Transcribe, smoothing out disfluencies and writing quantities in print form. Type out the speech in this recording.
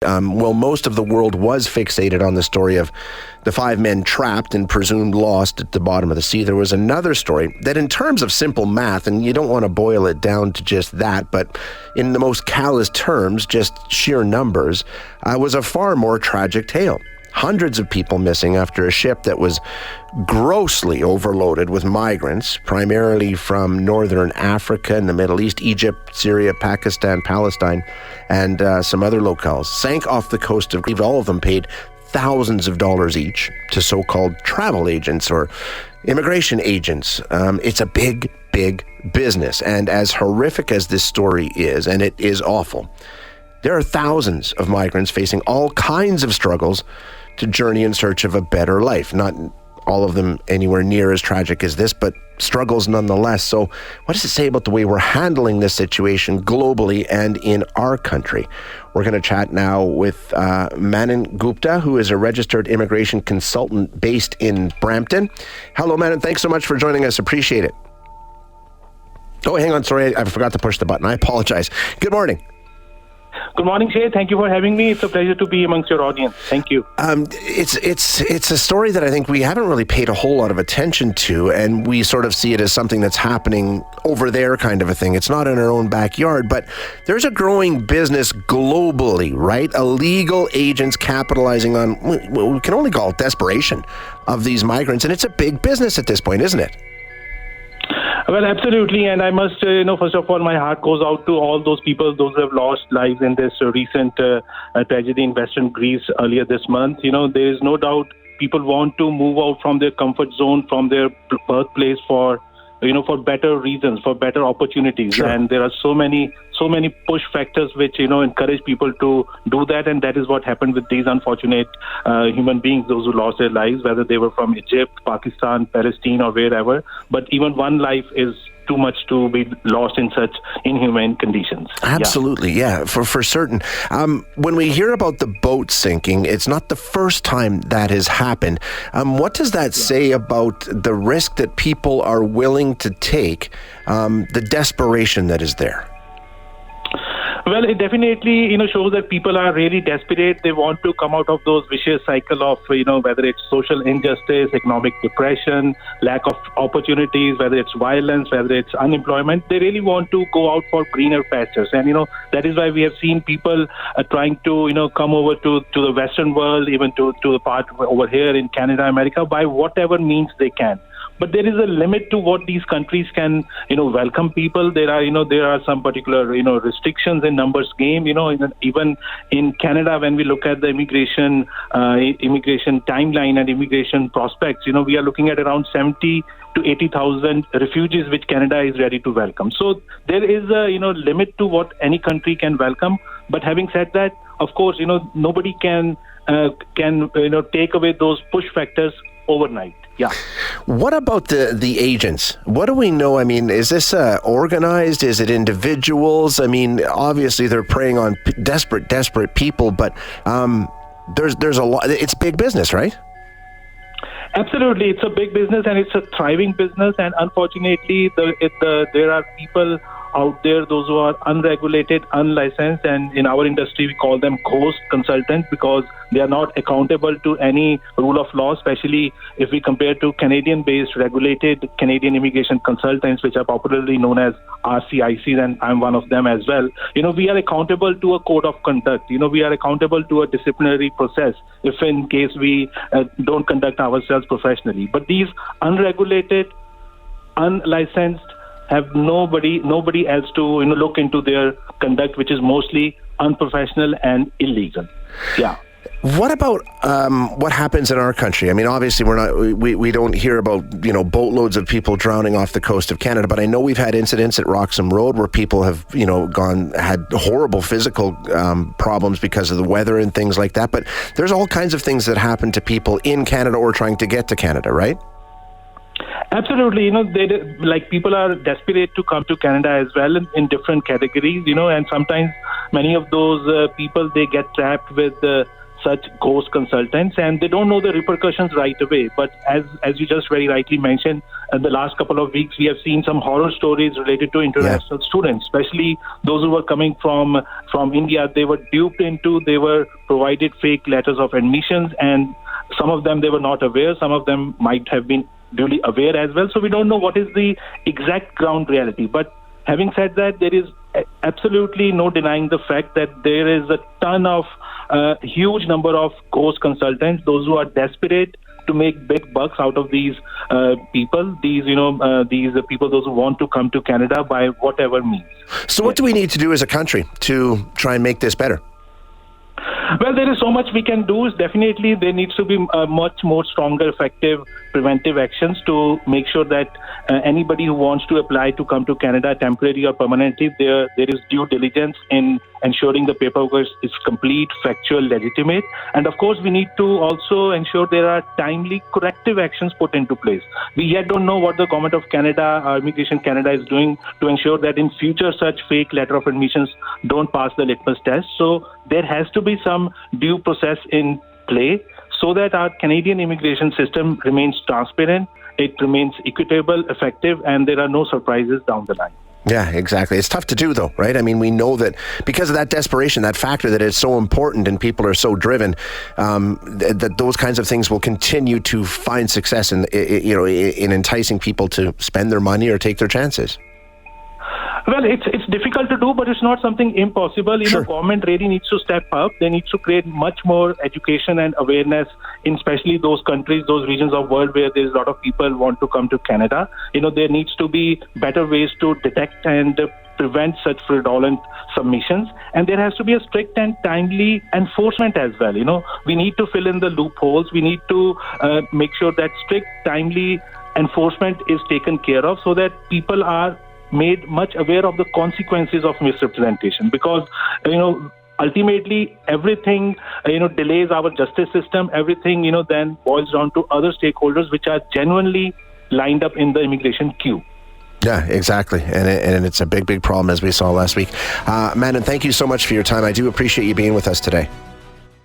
Most of the world was fixated on the story of the 5 men trapped and presumed lost at the bottom of the sea. There was another story that, in terms of simple math, and you don't want to boil it down to just that, but in the most callous terms, just sheer numbers, was a far more tragic tale. Hundreds of people missing after a ship that was grossly overloaded with migrants, primarily from northern Africa and the Middle East, Egypt, Syria, Pakistan, Palestine, and some other locales, sank off the coast of Greece. All of them paid thousands of dollars each to so-called travel agents or immigration agents. It's a big, big business. And as horrific as this story is, and it is awful, there are thousands of migrants facing all kinds of struggles to journey in search of a better life. Not all of them anywhere near as tragic as this, but struggles nonetheless. So what does it say about the way we're handling this situation globally and in our country? We're going to chat now with Manan Gupta, who is a registered immigration consultant based in Brampton. Hello, Manan. Thanks so much for joining us. Appreciate it. Oh, hang on. Sorry, I forgot to push the button. I apologize. Good morning. Good morning, Shaye. Thank you for having me. It's a pleasure to be amongst your audience. Thank you. It's a story that I think we haven't really paid a whole lot of attention to, and we sort of see it as something that's happening over there kind of a thing. It's not in our own backyard, but there's a growing business globally, right? Illegal agents capitalizing on what we can only call desperation of these migrants, and it's a big business at this point, isn't it? Well, absolutely. And I must, first of all, my heart goes out to all those people, those who have lost lives in this recent tragedy in Western Greece earlier this month. There is no doubt people want to move out from their comfort zone, from their birthplace for better reasons, for better opportunities. Sure. And there are so many push factors which, encourage people to do that. And that is what happened with these unfortunate human beings, those who lost their lives, whether they were from Egypt, Pakistan, Palestine, or wherever. But even one life is too much to be lost in such inhumane conditions. Absolutely, yeah, for certain. When we hear about the boat sinking, it's not the first time that has happened. What does that say about the risk that people are willing to take, the desperation that is there? Well, it definitely, shows that people are really desperate. They want to come out of those vicious cycle of, whether it's social injustice, economic depression, lack of opportunities, whether it's violence, whether it's unemployment. They really want to go out for greener pastures. And, that is why we have seen people trying to, come over to the Western world, even to the part over here in Canada, America, by whatever means they can. But there is a limit to what these countries can, welcome people. There are some particular, restrictions in numbers game. Even in Canada, when we look at the immigration timeline and immigration prospects, we are looking at around 70 to 80,000 refugees which Canada is ready to welcome. So there is a, limit to what any country can welcome. But having said that, of course, nobody can take away those push factors overnight. Yeah. What about the agents? What do we know? I mean, is this organized? Is it individuals? I mean, obviously they're preying on desperate people, but there's a lot. It's big business, right? Absolutely, it's a big business and it's a thriving business. And unfortunately, there are people out there, those who are unregulated, unlicensed, and in our industry we call them ghost consultants because they are not accountable to any rule of law, especially if we compare to Canadian-based regulated Canadian immigration consultants, which are popularly known as RCICs, and I'm one of them as well. We are accountable to a code of conduct. We are accountable to a disciplinary process if in case we don't conduct ourselves professionally. But these unregulated, unlicensed have nobody else to look into their conduct, which is mostly unprofessional and illegal. Yeah. What about what happens in our country? I mean, obviously we don't hear about boatloads of people drowning off the coast of Canada, but I know we've had incidents at Roxham Road where people have had horrible physical problems because of the weather and things like that. But there's all kinds of things that happen to people in Canada or trying to get to Canada, right? Absolutely, people are desperate to come to Canada as well in different categories, and sometimes many of those people, they get trapped with such ghost consultants, and they don't know the repercussions right away. But as you just very rightly mentioned, in the last couple of weeks, we have seen some horror stories related to international students, especially those who were coming from India. They were duped into, they were provided fake letters of admissions, and some of them they were not aware, some of them might have been duly aware as well. So we don't know what is the exact ground reality. But having said that, there is absolutely no denying the fact that there is a ton of huge number of ghost consultants, those who are desperate to make big bucks out of these people, these people, those who want to come to Canada by whatever means. So what do we need to do as a country to try and make this better? Well, there is so much we can do. Definitely, there needs to be much more stronger, effective preventive actions to make sure that anybody who wants to apply to come to Canada temporarily or permanently, there is due diligence in ensuring the paperwork is complete, factual, legitimate. And of course, we need to also ensure there are timely corrective actions put into place. We yet don't know what the Government of Canada, Immigration Canada is doing to ensure that in future such fake letter of admissions don't pass the litmus test. So there has to be some due process in play so that our Canadian immigration system remains transparent, it remains equitable, effective, and there are no surprises down the line. Yeah, exactly. It's tough to do, though, right? I mean, we know that because of that desperation, that factor that it's so important and people are so driven, that those kinds of things will continue to find success in enticing people to spend their money or take their chances. Well, it's difficult to do, but it's not something impossible. Sure. Government really needs to step up. They need to create much more education and awareness in especially those countries, those regions of the world where there's a lot of people want to come to Canada. There needs to be better ways to detect and prevent such fraudulent submissions. And there has to be a strict and timely enforcement as well. We need to fill in the loopholes. We need to make sure that strict, timely enforcement is taken care of so that people are made much aware of the consequences of misrepresentation, because ultimately everything delays our justice system. Everything then boils down to other stakeholders which are genuinely lined up in the immigration queue. Yeah, exactly, and it's a big problem, as we saw last week. Manan, thank you so much for your time. I do appreciate you being with us today.